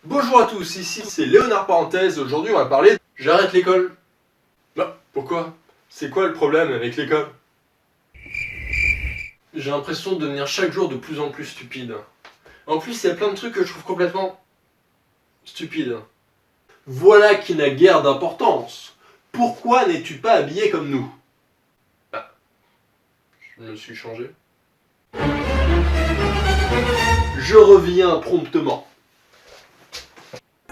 Bonjour à tous, ici c'est Léonard Parenthèse. Aujourd'hui on va parler de j'arrête l'école. Bah, pourquoi? C'est quoi le problème avec l'école? J'ai l'impression de devenir chaque jour de plus en plus stupide. En plus, il y a plein de trucs que je trouve complètement stupides. Voilà qui n'a guère d'importance. Pourquoi n'es-tu pas habillé comme nous? Bah, je me suis changé. Je reviens promptement.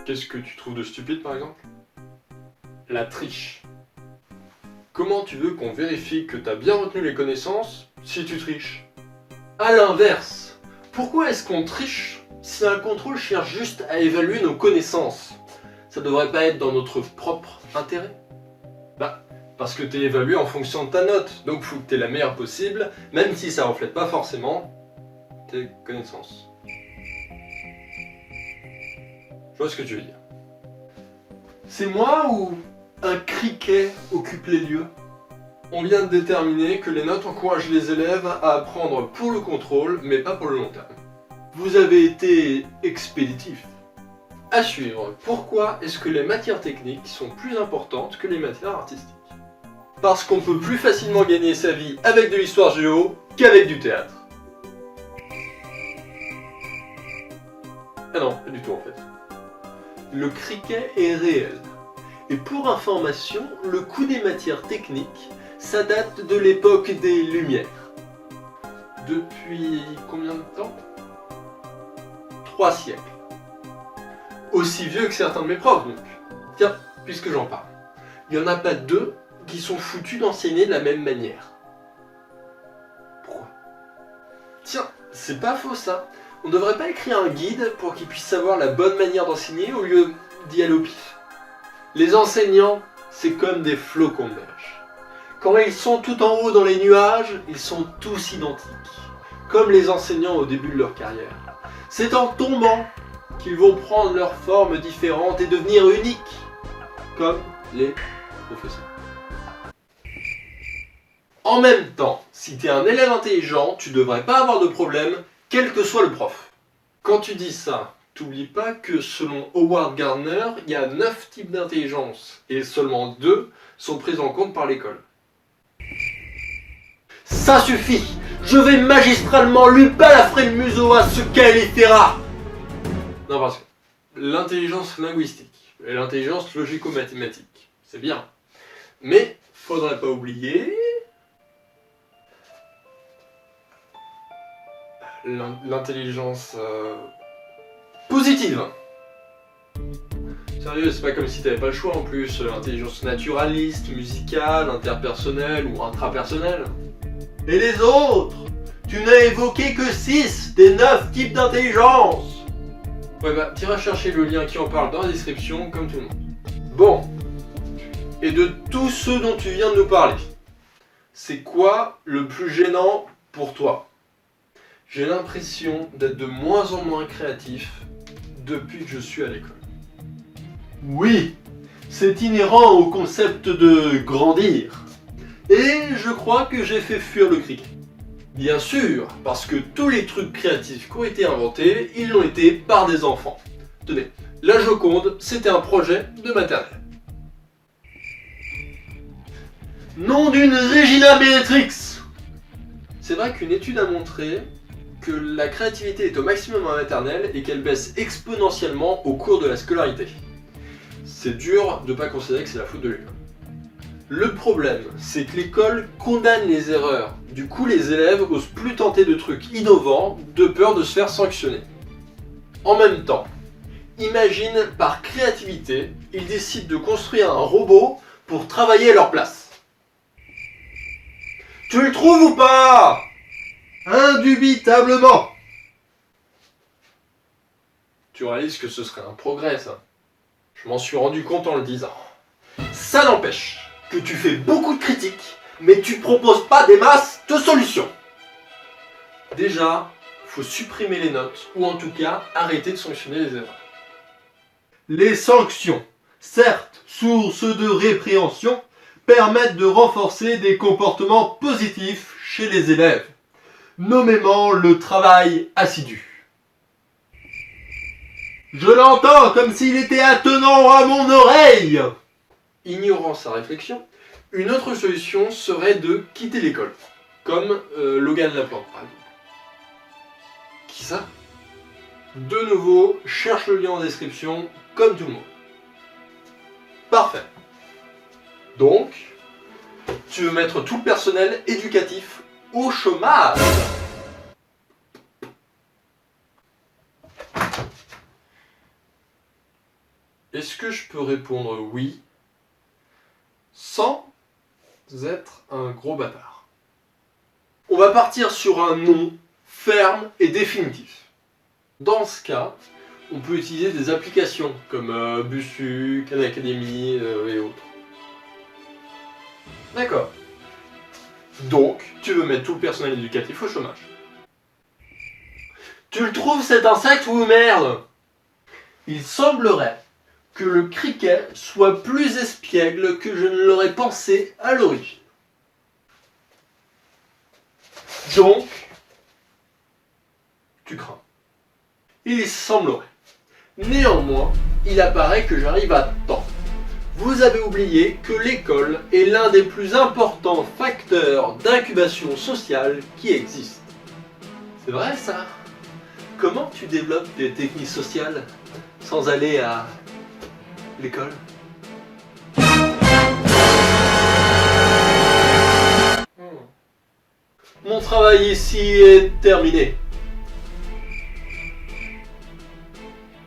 Qu'est-ce que tu trouves de stupide par exemple? La triche. Comment tu veux qu'on vérifie que tu as bien retenu les connaissances si tu triches? A l'inverse, pourquoi est-ce qu'on triche si un contrôle cherche juste à évaluer nos connaissances? Ça devrait pas être dans notre propre intérêt? Bah, parce que tu es évalué en fonction de ta note, donc faut que tu aies la meilleure possible, même si ça reflète pas forcément tes connaissances. Je vois ce que tu veux dire. C'est moi ou un criquet occupe les lieux? On vient de déterminer que les notes encouragent les élèves à apprendre pour le contrôle, mais pas pour le long terme. Vous avez été expéditif. À suivre, pourquoi est-ce que les matières techniques sont plus importantes que les matières artistiques? Parce qu'on peut plus facilement gagner sa vie avec de l'histoire géo qu'avec du théâtre. Ah non, pas du tout en fait. Le criquet est réel. Et pour information, le coût des matières techniques, ça date de l'époque des Lumières. Depuis combien de temps? 3 siècles. Aussi vieux que certains de mes profs donc. Tiens, puisque j'en parle, il n'y en a pas deux qui sont foutus d'enseigner de la même manière. Pourquoi? Tiens, c'est pas faux ça. On devrait pas écrire un guide pour qu'ils puissent savoir la bonne manière d'enseigner au lieu d'y aller au pif. Les enseignants, c'est comme des flocons de neige. Quand ils sont tout en haut dans les nuages, ils sont tous identiques. Comme les enseignants au début de leur carrière. C'est en tombant qu'ils vont prendre leur forme différente et devenir uniques. Comme les professeurs. En même temps, si tu es un élève intelligent, tu devrais pas avoir de problème, quel que soit le prof. Quand tu dis ça, t'oublies pas que selon Howard Gardner, il y a 9 types d'intelligence, et seulement 2 sont pris en compte par l'école. Ça suffit! Je vais magistralement lui balafrer le museau à ce qualifiera! Non, parce que l'intelligence linguistique et l'intelligence logico-mathématique, c'est bien. Mais, faudrait pas oublier l'intelligence positive. Sérieux, c'est pas comme si t'avais pas le choix en plus. L'intelligence naturaliste, musicale, interpersonnelle ou intrapersonnelle. Et les autres? Tu n'as évoqué que 6 des 9 types d'intelligence. Ouais bah, t'iras chercher le lien qui en parle dans la description, comme tout le monde. Bon. Et de tous ceux dont tu viens de nous parler, c'est quoi le plus gênant pour toi? J'ai l'impression d'être de moins en moins créatif depuis que je suis à l'école. Oui, c'est inhérent au concept de grandir. Et je crois que j'ai fait fuir le criquet. Bien sûr, parce que tous les trucs créatifs qui ont été inventés, ils l'ont été par des enfants. Tenez, la Joconde, c'était un projet de maternelle. Nom d'une Regina Beatrix! C'est vrai qu'une étude a montré que la créativité est au maximum en maternelle et qu'elle baisse exponentiellement au cours de la scolarité. C'est dur de ne pas considérer que c'est la faute de l'école. Le problème, c'est que l'école condamne les erreurs. Du coup, les élèves osent plus tenter de trucs innovants de peur de se faire sanctionner. En même temps, imagine par créativité, ils décident de construire un robot pour travailler à leur place. Tu le trouves ou pas? Indubitablement. Tu réalises que ce serait un progrès, ça. Je m'en suis rendu compte en le disant. Ça n'empêche que tu fais beaucoup de critiques, mais tu proposes pas des masses de solutions. Déjà, faut supprimer les notes, ou en tout cas, arrêter de sanctionner les erreurs. Les sanctions, certes source de répréhension, permettent de renforcer des comportements positifs chez les élèves, nommément le travail assidu. Je l'entends comme s'il était attenant à mon oreille. Ignorant sa réflexion, une autre solution serait de quitter l'école, comme Logan Laplante par exemple. Qui ça? De nouveau, cherche le lien en description, comme tout le monde. Parfait. Donc, tu veux mettre tout le personnel éducatif au chômage. Est-ce que je peux répondre oui sans être un gros bâtard? On va partir sur un non ferme et définitif. Dans ce cas, on peut utiliser des applications comme Bussu, Khan Academy et autres. D'accord. Donc, tu veux mettre tout le personnel éducatif au chômage. Tu le trouves cet insecte ou merde? Il semblerait que le criquet soit plus espiègle que je ne l'aurais pensé à l'origine. Donc, tu crains. Il semblerait. Néanmoins, il apparaît que j'arrive à temps. Vous avez oublié que l'école est l'un des plus importants facteurs d'incubation sociale qui existent. C'est vrai ça? Comment tu développes des techniques sociales sans aller à l'école? Mon travail ici est terminé.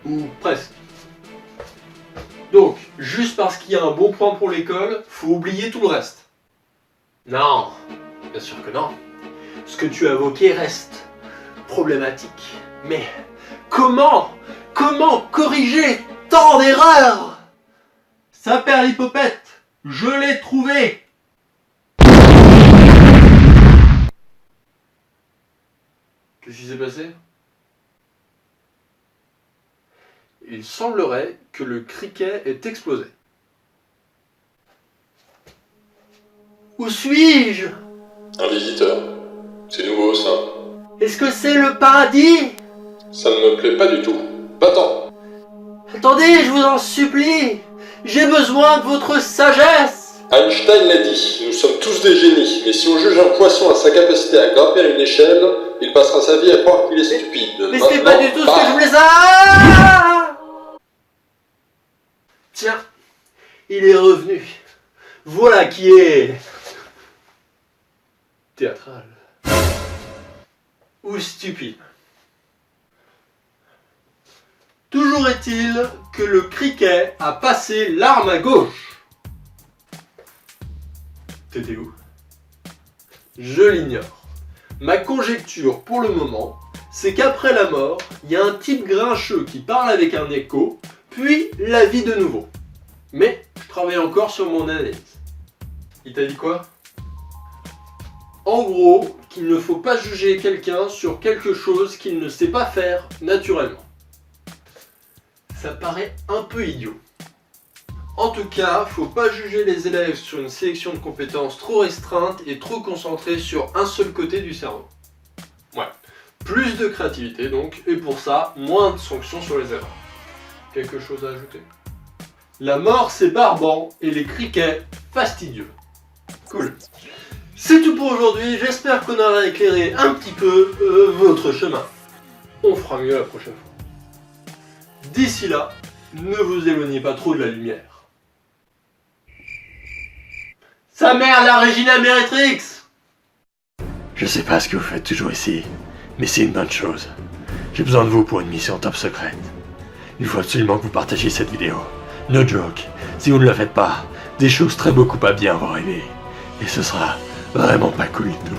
Ou presque. Donc, juste parce qu'il y a un bon point pour l'école, faut oublier tout le reste. Non, bien sûr que non. Ce que tu as évoqué reste problématique. Mais comment corriger tant d'erreurs? Saperlipopette, je l'ai trouvé. Qu'est-ce qui s'est passé? Il semblerait que le criquet ait explosé. Où suis-je? Un visiteur. C'est nouveau ça. Est-ce que c'est le paradis? Ça ne me plaît pas du tout. Va-t'en. Attendez, je vous en supplie. J'ai besoin de votre sagesse. Einstein l'a dit, nous sommes tous des génies, mais si on juge un poisson à sa capacité à grimper à une échelle, il passera sa vie à croire qu'il est stupide. Mais c'est pas du tout ce que je voulais savoir. Tiens, il est revenu. Voilà qui est théâtral. Ou stupide. Toujours est-il que le criquet a passé l'arme à gauche. T'étais où? Je l'ignore. Ma conjecture pour le moment, c'est qu'après la mort, il y a un type grincheux qui parle avec un écho, puis la vie de nouveau. Mais je travaille encore sur mon analyse. Il t'a dit quoi? En gros, qu'il ne faut pas juger quelqu'un sur quelque chose qu'il ne sait pas faire naturellement. Ça paraît un peu idiot. En tout cas, faut pas juger les élèves sur une sélection de compétences trop restreinte et trop concentrée sur un seul côté du cerveau. Ouais. Plus de créativité donc, et pour ça, moins de sanctions sur les erreurs. Quelque chose à ajouter? La mort c'est barbant et les criquets fastidieux. Cool. C'est tout pour aujourd'hui, j'espère qu'on aura éclairé un petit peu votre chemin. On fera mieux la prochaine fois. D'ici là, ne vous éloignez pas trop de la lumière. Sa mère, la Regina Meretrix! Je sais pas ce que vous faites toujours ici, mais c'est une bonne chose. J'ai besoin de vous pour une mission top secrète. Il faut absolument que vous partagiez cette vidéo. No joke, si vous ne le faites pas, des choses très beaux coupables bien vont arriver. Et ce sera vraiment pas cool du tout.